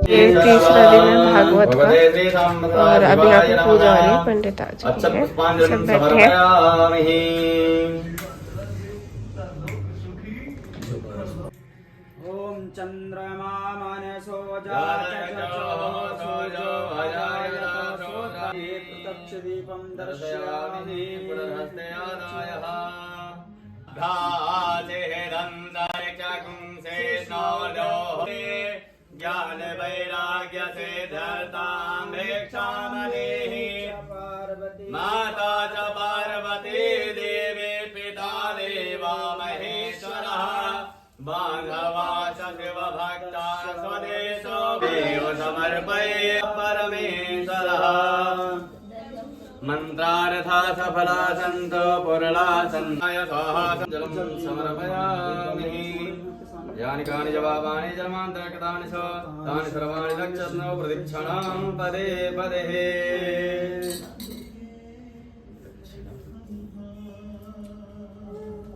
ये तीसरा दिन है भागवत का और अभी यहाँ पे पूजा हो रही है। पंडित आ चुके हैं, सब बैठे हैं। ओम चंद्रमा मनसो प्रत्यक्ष दीपम दर्शयामि ज्ञान वैराग्य से धरतां भिक्षामणि माता च पार्वती देवी पिता देवा महेश्वरः बांधवा शिव भक्ता स्वदेशो देव समर्पये परमेश्वरः मंत्रार्था सफला सन्तो पुरला सन्नाय स्वाहा जलं समर्पयामि यानि कानि जवाबानि जन्मान्तरकृतानि च तानि सर्वाणि रक्षन्नो प्रदक्षिणां पदे पदे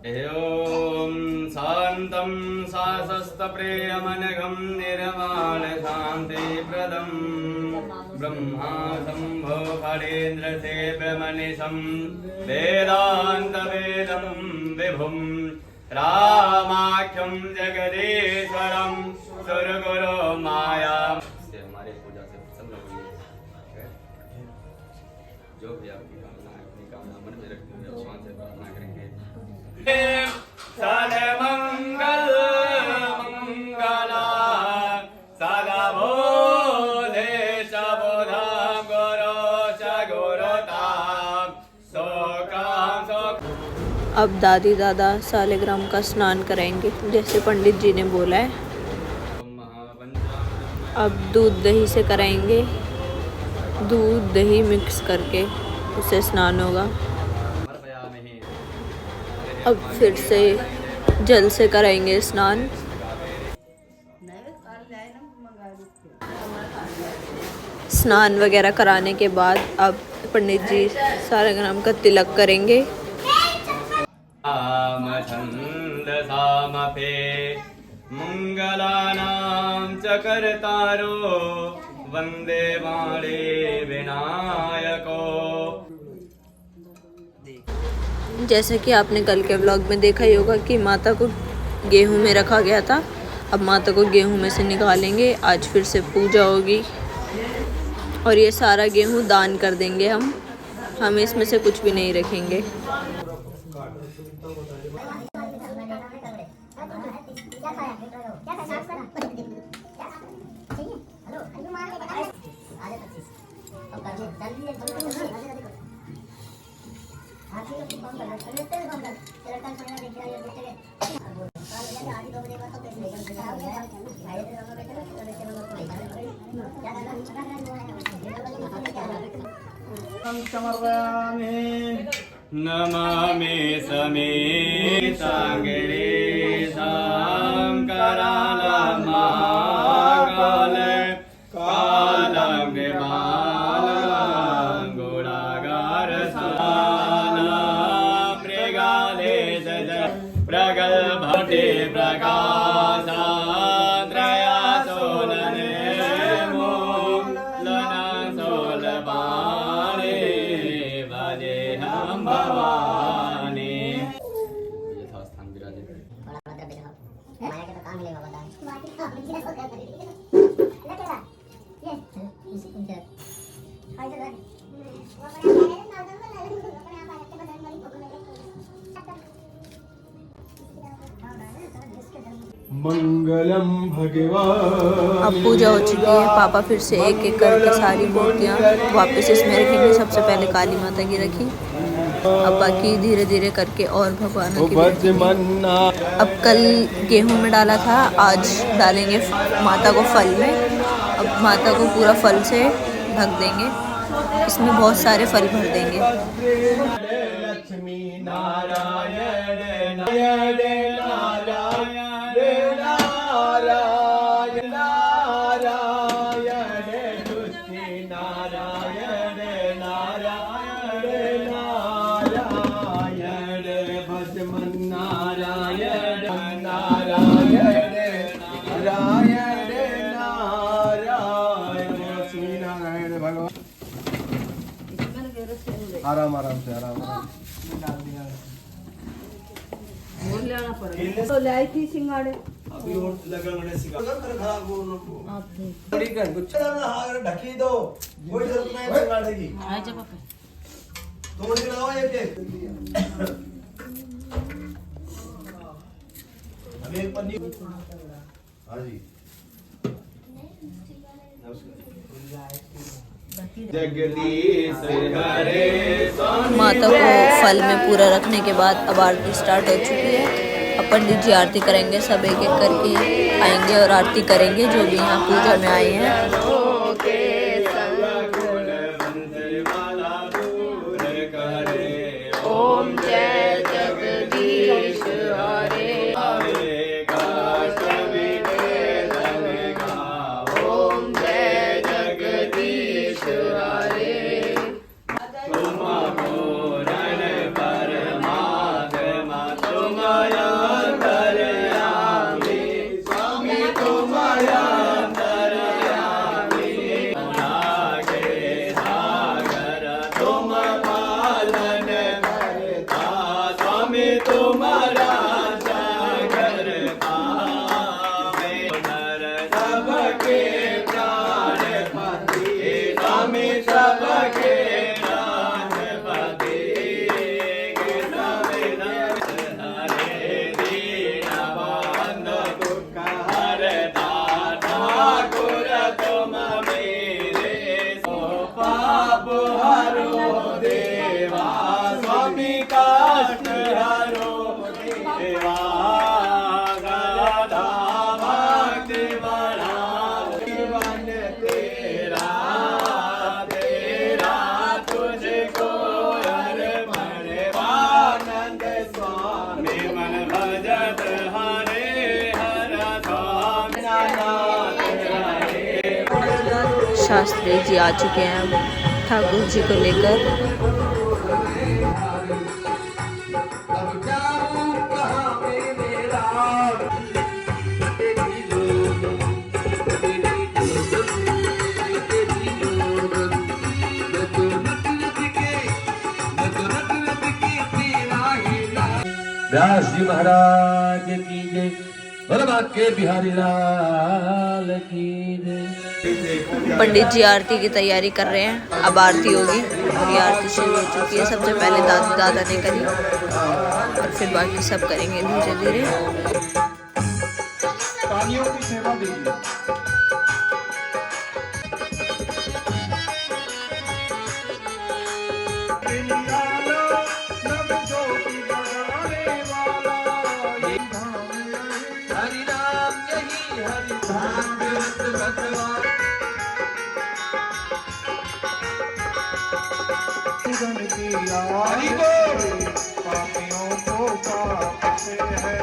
ॐ शान्तं शासस्तप्रेयमनघं निर्माण शान्तिप्रदं ब्रह्मा शम्भो फणीन्द्रसेव्यमनिशं वेदान्तवेदं विभुं रामाख्यं जगदीश्वरं सुरगुरो माया से हमारे पूजा से प्रसन्न हुई जो भी आपकी कामना है अपनी कामना मन में रखते हुए भगवान से प्रार्थना करेंगे। सदमंगल मंगला सदा बोधे सबोधा गुरो सगुरुता सोकाम सोक। अब दादी दादा सालिग्राम का स्नान कराएंगे जैसे पंडित जी ने बोला है। अब दूध दही से कराएंगे, दूध दही मिक्स करके उससे स्नान होगा। अब फिर से जल से कराएंगे स्नान। स्नान वगैरह कराने के बाद अब पंडित जी सालिग्राम का तिलक करेंगे। छन्दसामपे मंगलानां च कर्तारो वन्दे माळे विनायको। जैसे कि आपने कल के व्लॉग में देखा ही होगा कि माता को गेहूं में रखा गया था। अब माता को गेहूं में से निकालेंगे। आज फिर से पूजा होगी और ये सारा गेहूं दान कर देंगे हम इसमें से कुछ भी नहीं रखेंगे। नमामि समेताङ्गिरीशां करालमाकाले कालं विमानं गुणागारसाना मृगाले जज प्रगल्भते प्रकाशान्द्रया सोलने मूलना सोलपाने भजेऽहं भवानी। यथास्थान विराजे माया के तो काम मिलेगा बता मंगलम भगवान। अब पूजा हो चुकी है। पापा फिर से एक एक करके सारी मूर्तियाँ वापस इसमें रखेंगे। सबसे पहले काली माता की रखी, अब बाकी धीरे धीरे करके और भगवानों की। अब कल गेहूं में डाला था, आज डालेंगे माता को फल में। अब माता को पूरा फल से ढक देंगे, इसमें बहुत सारे फल भर देंगे। लक्ष्मी नारायण नारायण नारायण नारायण तुझे नारायण नारायण नारायण भजमन नारायण नारायण नारायण नारायण आराम आराम से आराम आराम। तो लाई थी सिंगाड़े अभी और लगने सिंगाड़े कर खराब हो ठीक है कुछ हां ढकी दो कोई जरूरत नहीं सिंगाड़े की आ जा पापा तुम दिलाओ एक अभी एक पन्नी हां जी जगदीश हरे माता को फल में पूरा रखने के बाद अब आरती स्टार्ट हो चुकी है। अब पंडित जी आरती करेंगे, सब एक एक करके आएंगे और आरती करेंगे जो भी यहाँ पूजा में आए हैं। ओम जय जगदीश हरे ओम जय जगदीश हरे शास्त्री जी आ चुके हैं अब ठाकुर जी को लेकर। व्यास जी महाराज की जय, के बिहारी लाल की जय। पंडित जी आरती की तैयारी कर रहे हैं, अब आरती होगी और ये आरती शुरू हो चुकी है। सबसे पहले दादा ने करी और फिर बाकी सब करेंगे धीरे धीरे। पानियों की सेवा दीजिए। पापियों को पाप से है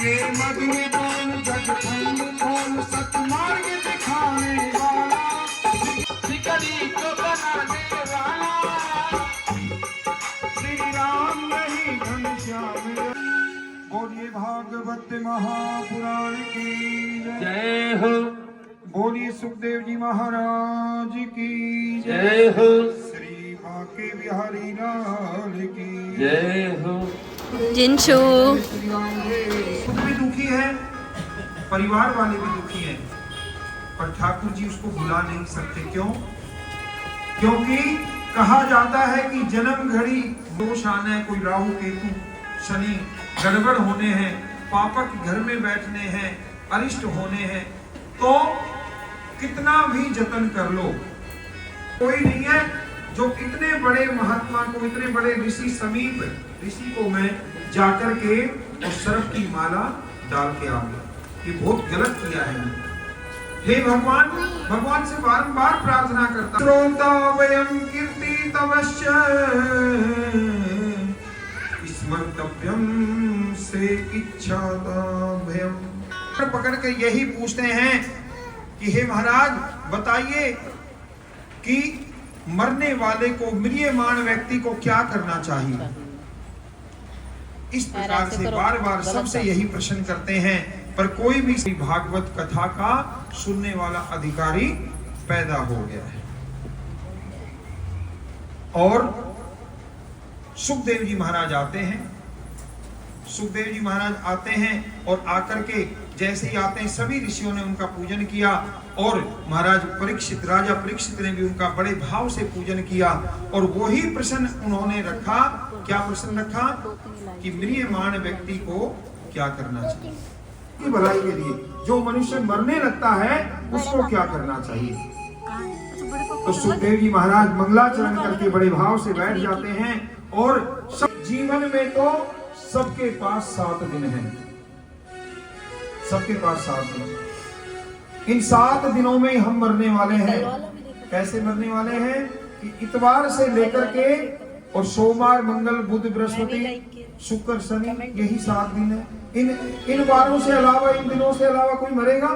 ये मधुर बोल जग खंड खोल सतमार्ग दिखाने वाला सिकड़ी को बनाने वाला श्री राम नहीं घनश्याम। बोलिए भागवत महापुराण की जय हो। बोलिए सुखदेव जी महाराज की जय हो। श्री बांके बिहारी लाल की जय हो। जिनशु खुद भी दुखी है, परिवार वाले भी दुखी हैं, पर ठाकुर जी उसको भुला नहीं सकते। क्यों? क्योंकि कहा जाता है कि जन्म घड़ी दोष आना है, कोई राहु केतु शनि गड़बड़ होने हैं, पापक घर में बैठने हैं, अरिष्ट होने हैं, तो कितना भी जतन कर लो कोई नहीं है जो इतने बड़े महात्मा को, इतने बड़े ऋषि समीप ऋषि को मैं जाकर के उस सर्प की माला डाल के आ गया। ये बहुत गलत किया है मैंने। हे भगवान, भगवान से बारंबार प्रार्थना करता श्रोता वयम कीर्ति तवश्च स्मर्तव्यम से इच्छाता भयम। पकड़ के यही पूछते हैं कि हे महाराज बताइए कि मरने वाले को, म्रियमाण व्यक्ति को क्या करना चाहिए? इस प्रकार से बार बार सबसे यही प्रश्न करते हैं, पर कोई भी भागवत कथा का सुनने वाला अधिकारी पैदा हो गया है। और सुखदेव जी महाराज आते हैं, सुखदेव जी महाराज आते हैं और आकर के जैसे ही आते हैं सभी ऋषियों ने उनका पूजन किया और महाराज परीक्षित, राजा परीक्षित ने भी उनका बड़े भाव से पूजन किया। और वही प्रश्न उन्होंने रखा, क्या प्रश्न रखा कि म्रियमाण व्यक्ति को क्या करना चाहिए, की भलाई के लिए। जो मनुष्य मरने लगता है उसको क्या करना चाहिए? तो सुखदेव जी महाराज मंगलाचरण करके बड़े भाव से बैठ जाते हैं और सब जीवन में तो सबके पास 7 दिन हैं, सबके पास 7 दिन। इन 7 दिनों में हम मरने वाले हैं। कैसे मरने वाले हैं कि इतवार से लेकर के और सोमवार, मंगल, बुध, बृहस्पति, शुक्र, शनि, यही 7 दिन है। इन वारों से अलावा, इन दिनों से अलावा कोई मरेगा?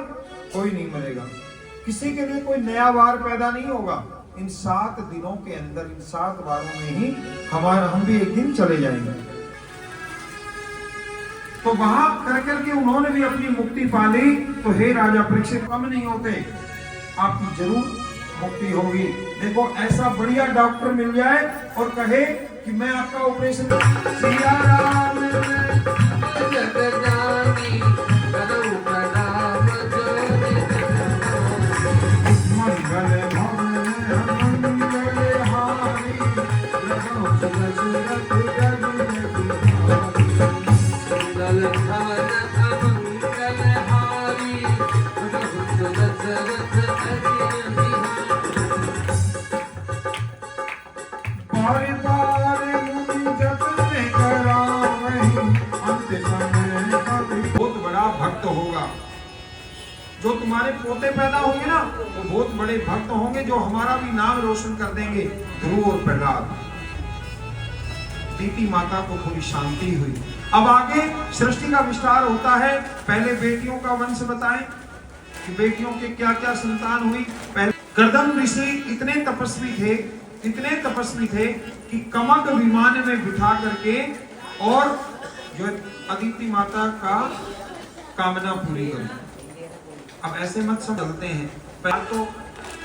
कोई नहीं मरेगा। किसी के लिए कोई नया वार पैदा नहीं होगा। इन 7 दिनों के अंदर, इन 7 वारों में ही हम भी एक दिन चले जाएंगे। तो वहां कर करके उन्होंने भी अपनी मुक्ति पा ली। तो हे राजा परीक्षित, कम नहीं होते, आपकी जरूर मुक्ति होगी। देखो ऐसा बढ़िया डॉक्टर मिल जाए और कहे कि मैं आपका ऑपरेशन बहुत बड़ा भक्त होगा। जो तुम्हारे पोते पैदा होंगे ना, वो बहुत बड़े भक्त होंगे जो हमारा भी नाम रोशन कर देंगे। ध्रुव और प्रहलाद। दीति माता को थोड़ी शांति हुई। अब आगे सृष्टि का विस्तार होता है। पहले बेटियों का वंश बताएं कि बेटियों के क्या क्या संतान हुई। पहले कर्दम ऋषि इतने तपस्वी थे कि कमग विमान में बिठा करके और जो अदिति माता का कामना पूरी करी। अब ऐसे मत सब चलते हैं, पहले तो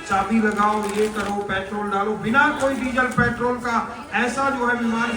चाबी लगाओ, ये करो, पेट्रोल डालो, बिना कोई डीजल पेट्रोल का ऐसा जो है विमान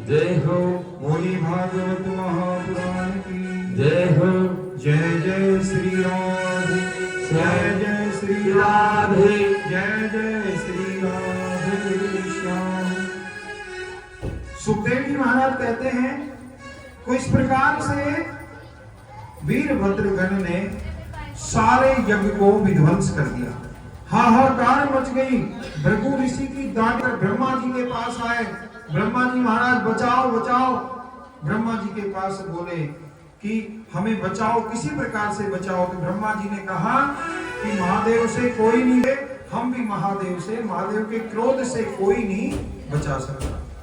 जय हो। मोली भागवत महापुराण की जय हो। जय जय श्री राधे, जय जय श्री राधे, जय जय श्री राधे श्याम। सुखदेव जी महाराज कहते हैं को इस प्रकार से वीरभद्रगण ने सारे यज्ञ को विध्वंस कर दिया। हाहाकार मच गई। भृगु ऋषि की डांट कर ब्रह्मा जी के पास आए। ब्रह्मा जी महाराज बचाओ बचाओ। ब्रह्मा जी के पास बोले कि हमें बचाओ, किसी प्रकार से बचाओ। तो ब्रह्मा जी ने कहा कि महादेव से कोई नहीं है, हम भी महादेव से, महादेव के क्रोध से कोई नहीं बचा सकता।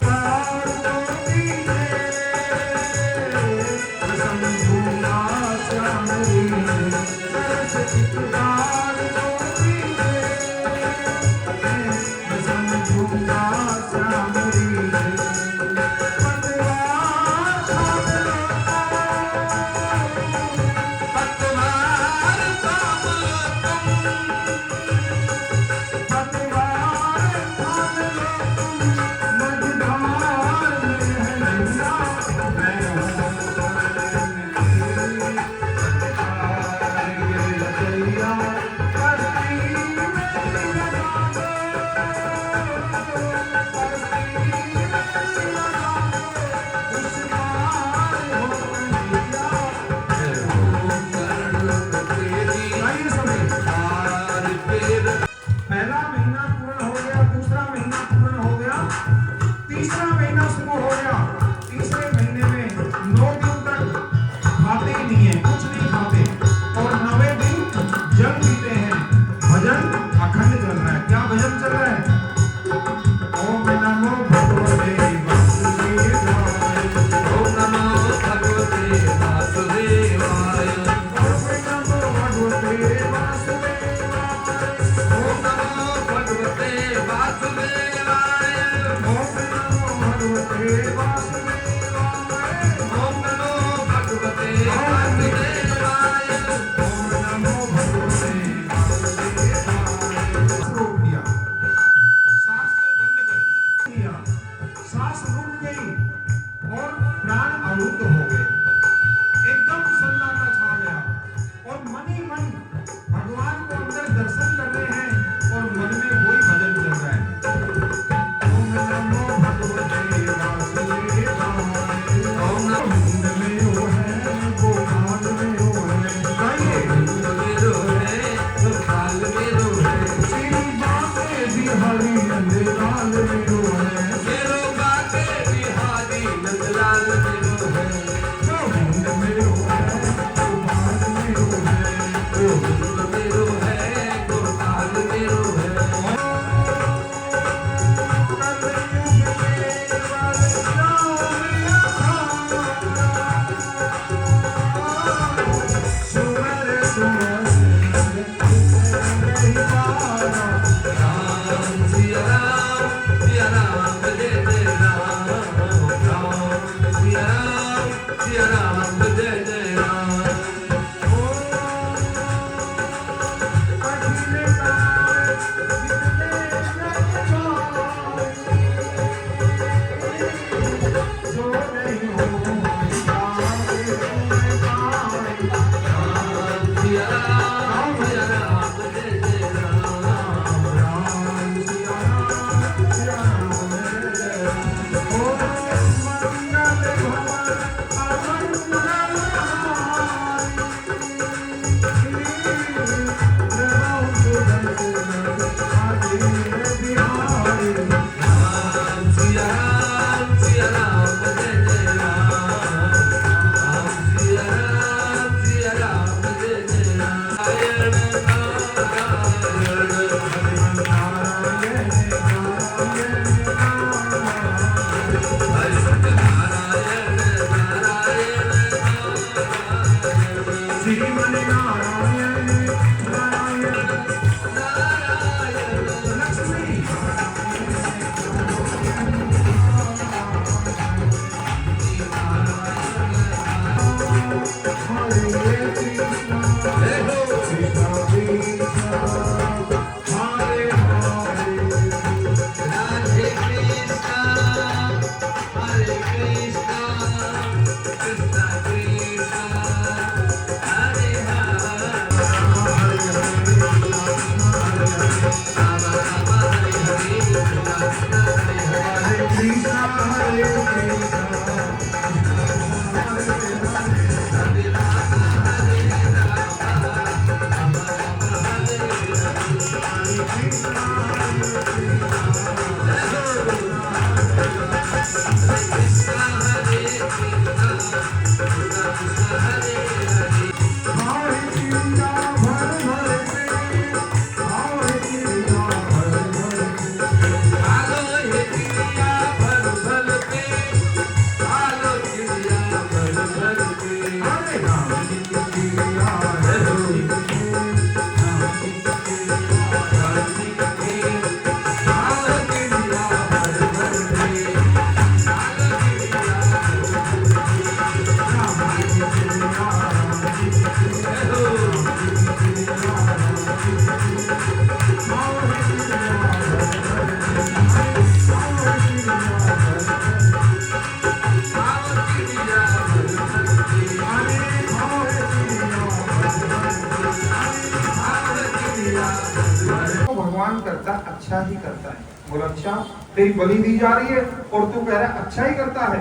भगवान करता अच्छा ही करता है। बोला अच्छा, तेरी बलि दी जा रही है और तू कह रहा है अच्छा ही करता है।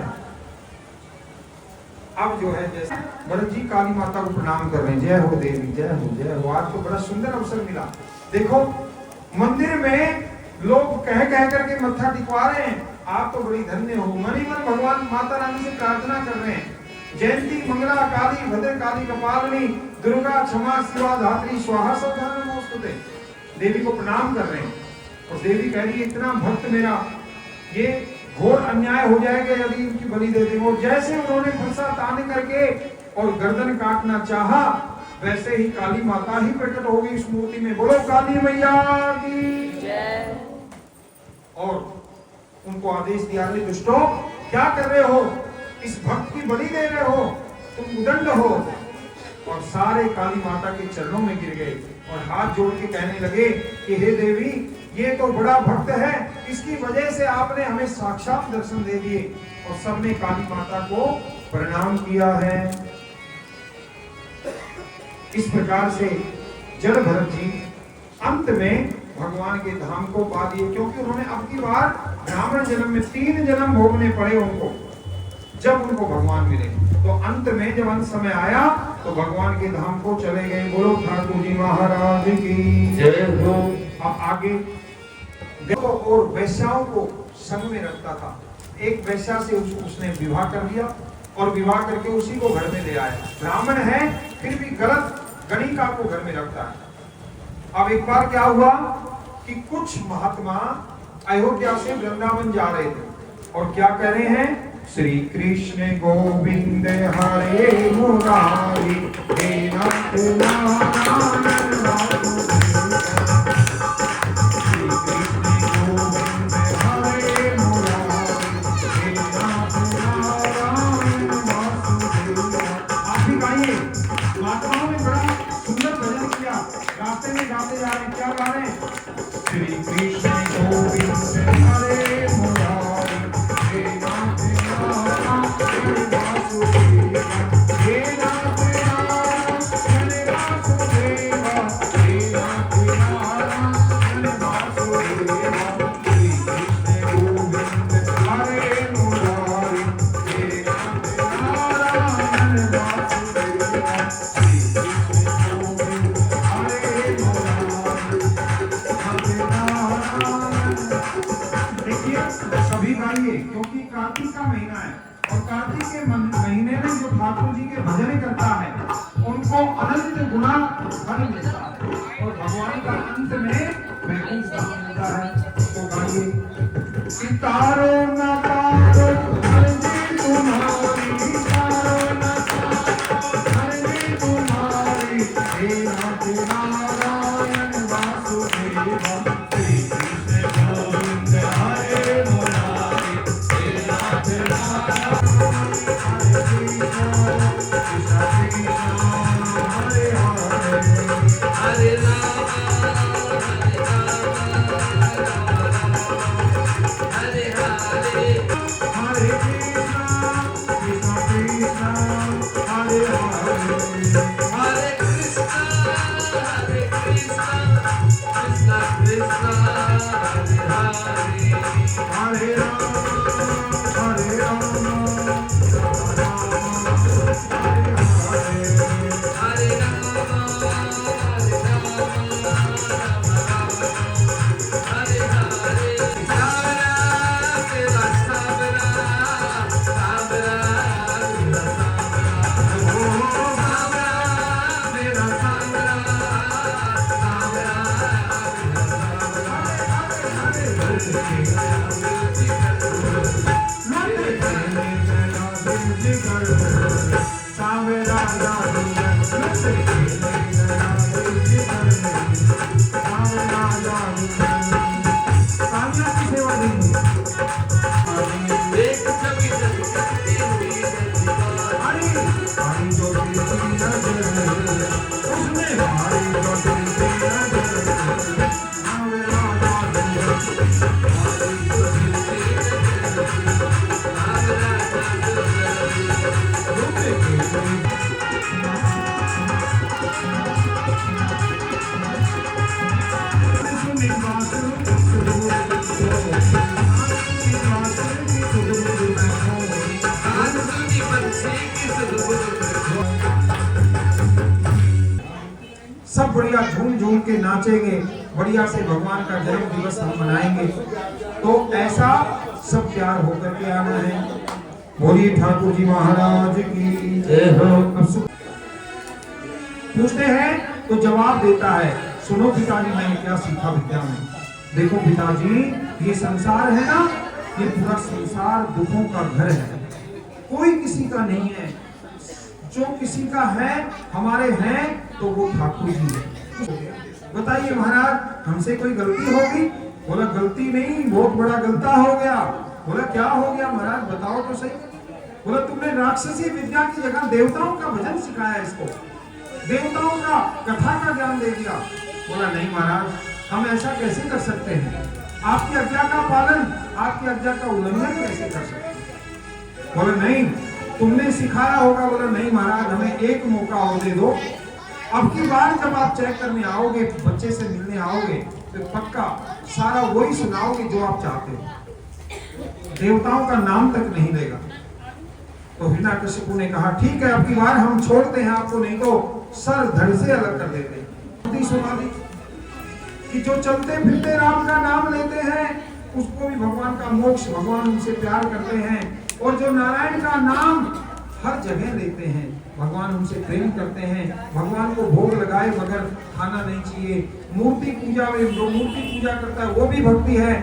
अब जो है जैसे भरत जी काली माता को प्रणाम कर रहे हैं, जय हो देवी, जय हो, जय हो। आज तो बड़ा सुंदर अवसर मिला। देखो मंदिर में लोग कह करके मत्था टिकवा रहे हैं, आप तो बड़ी धन्य हो। मन ही मन भगवान माता रानी से प्रार्थना कर रहे हैं, जयंती मंगला काली भद्र काली कपालिनी दुर्गा क्षमा शिवा धात्री स्वाहा स्वधा नमोस्तुते। देवी को प्रणाम कर रहे हैं और देवी कह रही है इतना भक्त मेरा, ये घोर अन्याय हो जाएगा यदि उनकी बलि दे दें। और जैसे उन्होंने फंसा तान करके और गर्दन काटना चाहा, वैसे ही काली माता ही प्रकट हो गई इस मूर्ति में। बोलो काली मैया की जय। और उनको आदेश दिया, रे दुष्टों क्या कर रहे हो, इस भक्त की बलि दे रहे हो, तुम उदंड हो। और सारे काली माता के चरणों में गिर गए और हाथ जोड़ के कहने लगे कि हे देवी, ये तो बड़ा भक्त है, इसकी वजह से आपने हमें साक्षात दर्शन दे दिए। और सबने काली माता को प्रणाम किया है। इस प्रकार से जड़ भरत जी अंत में भगवान के धाम को पा दिए, क्योंकि उन्होंने अब की बार ब्राह्मण जन्म में 3 जन्म भोगने पड़े उनको, जब उनको भगवान मिले। तो अंत में जब अंत समय आया तो भगवान के धाम को चले गए। बोलो ठाकुर जी महाराज की जय हो। अब आगे देखो, और वैश्याओं को संग में रखता था। एक वैश्या से उसने विवाह कर लिया और विवाह करके उसी को घर में ले आया। ब्राह्मण है फिर भी गलत गणिका को घर में रखता है। अब एक बार क्या हुआ कि कुछ महात्मा अयोध्या से वृंदावन जा रहे थे और क्या कह रहे हैं, श्री कृष्ण गोविंद हरे मुरारी हे नाथ नारायण वासुदेव। श्री कृष्ण गोविंद हरे मुरारी हे नाथ नारायण वासुदेव। आप भी गाइए। महात्माओं ने बड़ा सुंदर भजन किया, रास्ते में गाते जा रहे हैं। क्या गा रहे हैं, श्री कृष्ण गोविंद हरे मुरारी हे नाथ नारायण वासुदेव। हे नाथ नारायण वासुदेव, हे नाथ नारायण वासुदेव। श्री कृष्ण गोविंद हरे मुरारी हे नाथ नारायण वासुदेव। श्री कृष्ण गोविंद हरे मुरारी हे नारायण। देखिए सभी गाइए, क्योंकि कार्तिक का महीना है और कार्तिक के महीने में जो ठाकुर जी के भजन करता है उनको अनंत गुना फल मिलता है और भगवान का अंत में वैकुंठ धाम मिलता है। तो गाइए, सितारो न पारो मर्जी तुम्हारी, सितारो न पारो मर्जी तुम्हारी, हे नाथ नारायण वासुदेव। श्री कृष्ण गोविंद हरे मुरारी हे नाथ नारायण। हरे कृष्ण कृष्ण हरे हरे, हरे राम हरे हरे, हरे कृष्ण कृष्ण कृष्ण हरे हरे, हरे कृष्ण सब बढ़िया झूम झूम के नाचेंगे, बढ़िया से भगवान का जन्म दिवस हम मनाएंगे। तो ऐसा सब प्यार होकर के आना है। बोलिए ठाकुर जी महाराज की जय हो। अब पूछते हैं तो जवाब देता है, सुनो पिताजी मैंने क्या सीखा विद्या में। देखो पिताजी, ये संसार है ना, ये पूरा संसार दुखों का घर है, कोई किसी का नहीं है। जो किसी का है, हमारे हैं, तो वो ठाकुर जी है। बताइए महाराज, हमसे कोई गलती होगी? बोला गलती नहीं, बहुत बड़ा गलता हो गया। बोला क्या हो गया महाराज, बताओ तो सही। बोला तुमने राक्षसी विद्या की जगह देवताओं का भजन सिखाया इसको, देवताओं का कथा का ज्ञान दे दिया। बोला नहीं महाराज, हम ऐसा कैसे कर सकते हैं? आपकी आज्ञा का पालन, आपकी आज्ञा का उल्लंघन कैसे कर सकते हैं? बोला नहीं, तुमने सिखाया होगा। बोला नहीं महाराज, हमें एक मौका और दे दो। अब की बार जब आप चेक करने आओगे, बच्चे से मिलने आओगे, तो पक्का सारा वही सुनाओगे जो आप चाहते हो, देवताओं का नाम तक नहीं लेगा। तो हिरण्यकशिपु ने कहा ठीक है, अब की बार हम छोड़ते हैं आपको, नहीं तो सर धड़ से अलग कर देते हैं। सुना दी कि जो चलते फिरते राम का नाम लेते हैं, उसको भी भगवान का मोक्ष, भगवान उनसे प्यार करते हैं। और जो नारायण का नाम हर जगह लेते हैं, भगवान उनसे प्रेम करते हैं। भगवान को भोग लगाए बगैर खाना नहीं चाहिए। मूर्ति पूजा में जो मूर्ति पूजा करता है वो भी भक्ति है।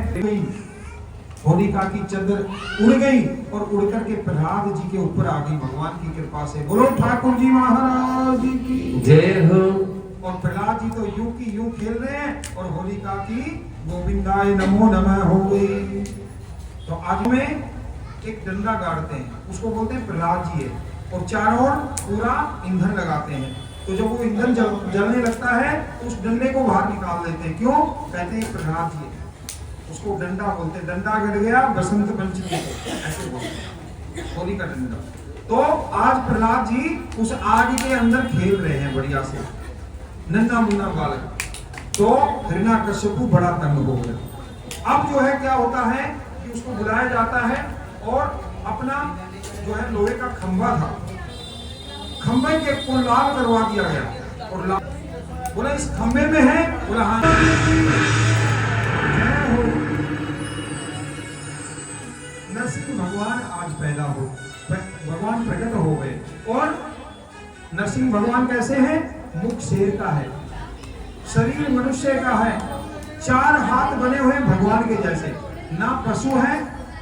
होलिका की चद्दर उड़ गई और उड़ करके प्रहलाद जी के ऊपर आ गई भगवान की कृपा से। बोलो ठाकुर जी महाराज की जय हो। और प्रहलाद जी तो यूं की यूं खेल रहे हैं और होलिका की गोविंदाय नमो नमः हो गई। तो आज में एक डंडा गाड़ते हैं, उसको बोलते हैं प्रहलाद जी है, और चारों ओर पूरा ईंधन लगाते हैं। तो जब वो ईंधन जलने लगता है, उस डंडे को बाहर निकाल देते हैं। क्यों? कहते हैं प्रहलाद जी है, उसको डंडा बोलते हैं। डंडा गड़ गया बसंत पंचमी को, ऐसे बोलते हैं, होली का डंडा। तो आज प्रहलाद जी उस आग के अंदर खेल रहे हैं बढ़िया से, नन्ना मुन्ना बालक। तो हिरण्यकशिपु बड़ा तंग हो गया। अब जो है क्या होता है कि उसको बुलाया जाता है और अपना जो है लोहे का खंभा था, खंभे के को लाल करवा दिया गया। और बोला इस खंभे में है? बोला हाँ। नरसिंह भगवान आज पैदा हो, भगवान प्रकट हो गए। और नरसिंह भगवान कैसे हैं? मुख शेर का है, शरीर मनुष्य का है, चार हाथ बने हुए भगवान के जैसे। ना पशु है,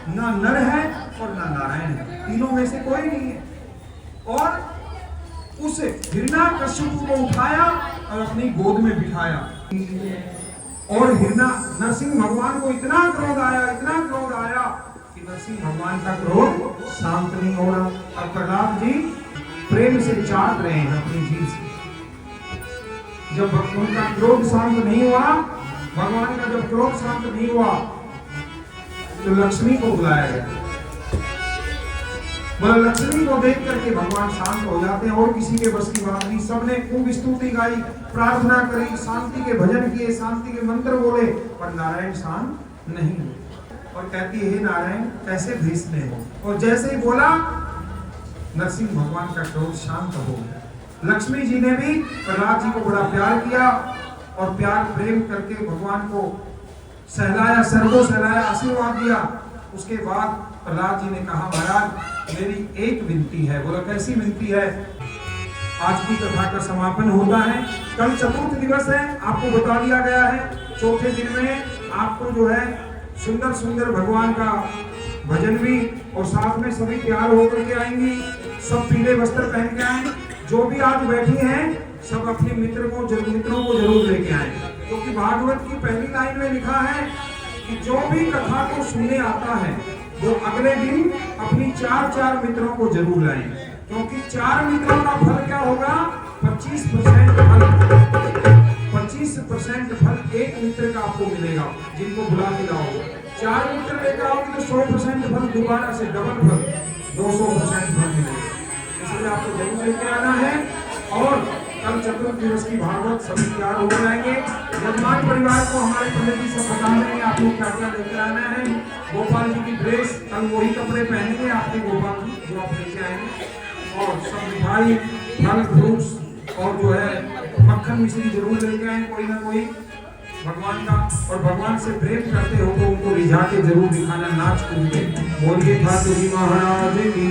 ना नर है और ना नारायण है, तीनों में से कोई नहीं है। और उस हिरण्यकशिपु को उठाया और अपनी गोद में बिठाया। और नरसिंह भगवान को इतना क्रोध आया, इतना क्रोध आया कि नरसिंह भगवान का क्रोध शांत नहीं हो रहा। और प्रहलाद जी प्रेम से चाट रहे हैं अपनी जीभ से। जब उनका क्रोध शांत नहीं हुआ, भगवान का जब क्रोध शांत नहीं हुआ, तो लक्ष्मी को बुलाया गया। बोला लक्ष्मी को देख करके भगवान शांत हो जाते हैं। और किसी के बस की बात नहीं, सबने खूब स्तुति गाई, प्रार्थना करी, शांति के भजन किए, शांति के मंत्र बोले, पर नारायण शांत नहीं हुए। और कहती है हे नारायण कैसे भेष में हो। और जैसे ही बोला, नरसिंह भगवान का क्रोध शांत हो गया। लक्ष्मी जी ने भी प्रहलाद जी को बड़ा प्यार किया और प्यार प्रेम करके भगवान को सहलाया, सर्वो सहलाया, आशीर्वाद दिया। उसके बाद प्रहलाद जी ने कहा महाराज मेरी एक विनती है। बोला कैसी विनती है? आज की कथा का समापन होता है, कल चतुर्थ दिवस है, आपको बता दिया गया है। चौथे दिन में आपको जो है सुंदर सुंदर भगवान का भजन भी, और साथ में सभी तैयार होकर के आएंगी, सब पीले वस्त्र पहन के आए। जो भी आज बैठी हैं सब अपने मित्रों को जरूर लेके आए, क्योंकि भागवत की पहली लाइन में लिखा है कि जो भी कथा को सुनने आता है वो अगले दिन अपनी चार मित्रों को जरूर लाए, क्योंकि 4 मित्रों का फल क्या होगा? 25% फल 25% फल 1 लीटर का आपको मिलेगा जिनको बुला के लाओ। 4 लीटर लेकर आओगे तो 100% फल दोबारा से डबल फल 200% फल मिलेगा। इसलिए आपको जरूर लेके आना है। और कल चतुर्थ दिवस की भागवत सभी तैयार हो जाएंगे। यजमान परिवार को हमारे पंडित जी सब बता देंगे आपको क्या क्या लेकर आना है। गोपाल जी की ड्रेस कल वही कपड़े पहनेंगे आपके गोपाल जी जो आप लेके आएंगे। और सब मिठाई फल फ्रूट्स और जो है मक्खन मिश्री जरूर लेके आए कोई ना कोई भगवान का। और भगवान से प्रेम करते हो तो उनको रिझा के जरूर दिखाना नाच कूद के। बोलिए ठाकुर जी महाराज की।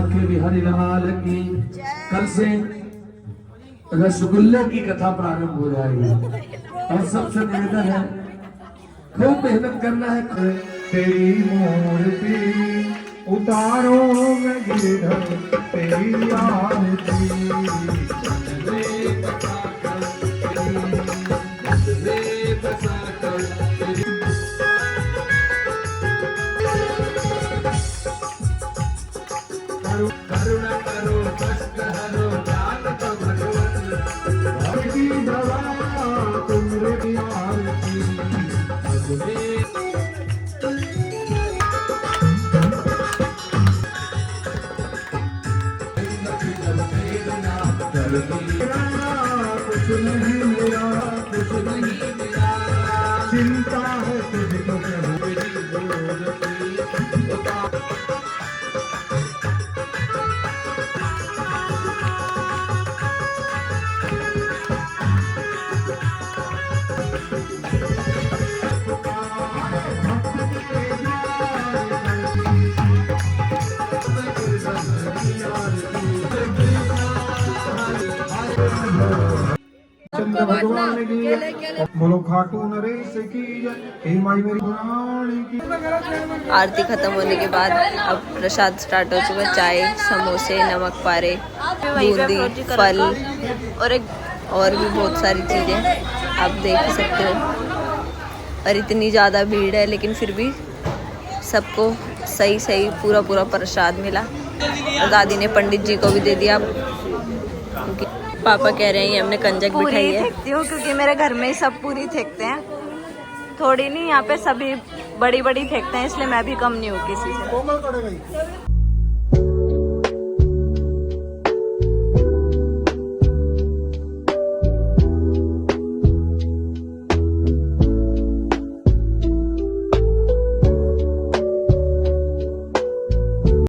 के बिहारी लाल की। कल से रसगुल्ले की कथा प्रारंभ हो जाएगी और सबसे निवेदन है खूब मेहनत करना है। तेरी मूर्ति उतारो मैं गिरधर तेरी आरती। करुणा करो कष्ट हरो जान तो भगवान भक्ति दवा तुमरे आरती। कुछ नहीं मेरा कुछ नहीं मेरा चिंता है तुझको भगवान की। बोलो खाटू नरेश की जय। हे माई मेरी पुरानी की। आरती खत्म होने के बाद अब प्रसाद स्टार्ट हो चुका है। चाय, समोसे, नमक पारे, बूंदी, फल और भी बहुत सारी चीज़ें आप देख सकते हो। और इतनी ज़्यादा भीड़ है लेकिन फिर भी सबको सही पूरा प्रसाद मिला। और दादी ने पंडित जी को भी दे दिया क्योंकि पापा कह रहे हैं हमने कंजक भी खाई है। फेंकती हूँ क्योंकि मेरे घर में ही सब पूरी फेंकते हैं, थोड़ी नहीं। यहाँ पे सभी बड़ी फेंकते हैं इसलिए मैं भी कम नहीं हूँ किसी से।